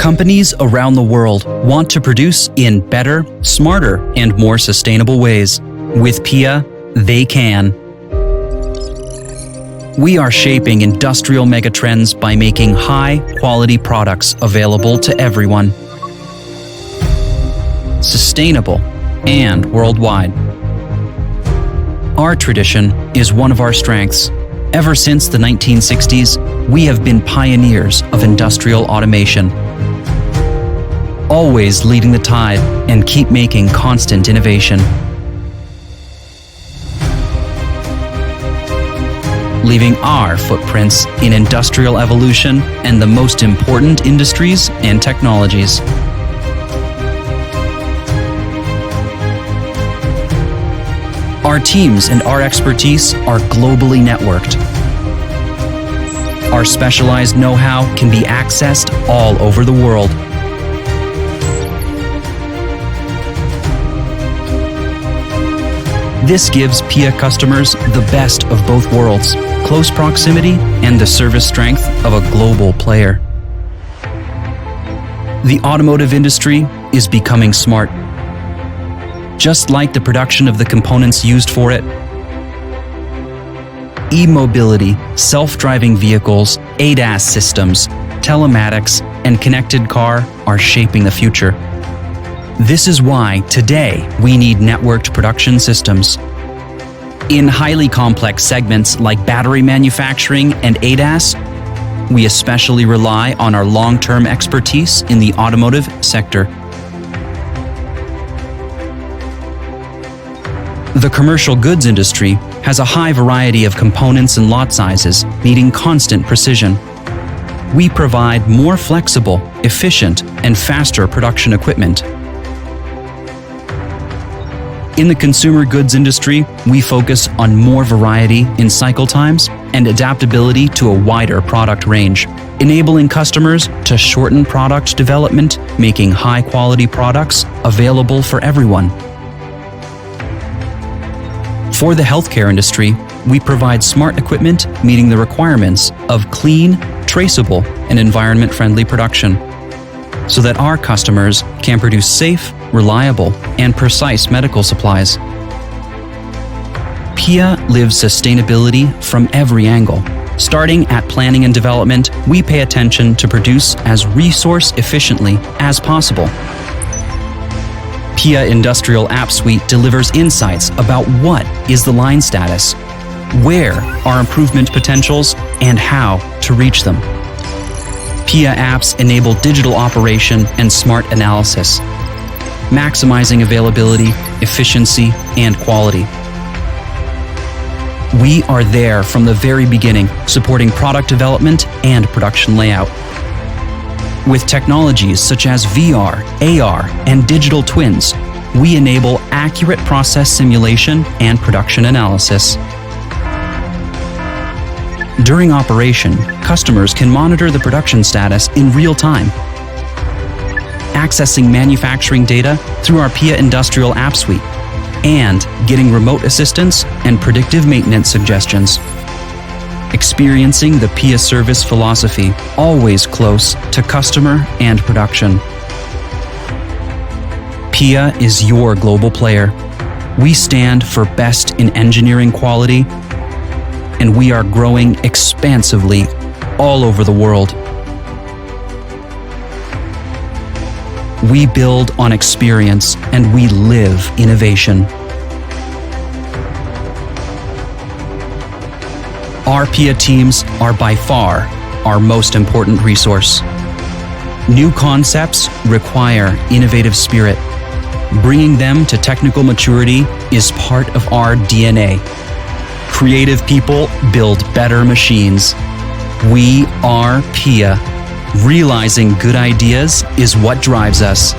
Companies around the world want to produce in better, smarter, and more sustainable ways. With PIA, they can. We are shaping industrial megatrends by making high-quality products available to everyone. Sustainable and worldwide. Our tradition is one of our strengths. Ever since the 1960s, we have been pioneers of industrial automation, always leading the tide and keep making constant innovation. Leaving our footprints in industrial evolution and the most important industries and technologies. Our teams and our expertise are globally networked. Our specialized know-how can be accessed all over the world. This gives PIA customers the best of both worlds, close proximity and the service strength of a global player. The automotive industry is becoming smart. Just like the production of the components used for it, e-mobility, self-driving vehicles, ADAS systems, telematics, and connected car are shaping the future. This is why, today, we need networked production systems. In highly complex segments like battery manufacturing and ADAS, we especially rely on our long-term expertise in the automotive sector. The commercial goods industry has a high variety of components and lot sizes, needing constant precision. We provide more flexible, efficient, and faster production equipment. In the consumer goods industry, we focus on more variety in cycle times and adaptability to a wider product range, enabling customers to shorten product development, making high-quality products available for everyone. For the healthcare industry, we provide smart equipment meeting the requirements of clean, traceable, and environment-friendly production, so that our customers can produce safe, reliable, and precise medical supplies. PIA lives sustainability from every angle. Starting at planning and development, we pay attention to produce as resource efficiently as possible. PIA Industrial App Suite delivers insights about what is the line status, where are improvement potentials, and how to reach them. PIA apps enable digital operation and smart analysis, maximizing availability, efficiency, and quality. We are there from the very beginning, supporting product development and production layout. With technologies such as VR, AR, and digital twins, we enable accurate process simulation and production analysis. During operation, customers can monitor the production status in real time, accessing manufacturing data through our PIA Industrial App Suite, and getting remote assistance and predictive maintenance suggestions. Experiencing the PIA service philosophy, always close to customer and production. PIA is your global player. We stand for best in engineering quality, and we are growing expansively all over the world. We build on experience, and we live innovation. Our PIA teams are by far our most important resource. New concepts require innovative spirit. Bringing them to technical maturity is part of our DNA. Creative people build better machines. We are PIA. Realizing good ideas is what drives us.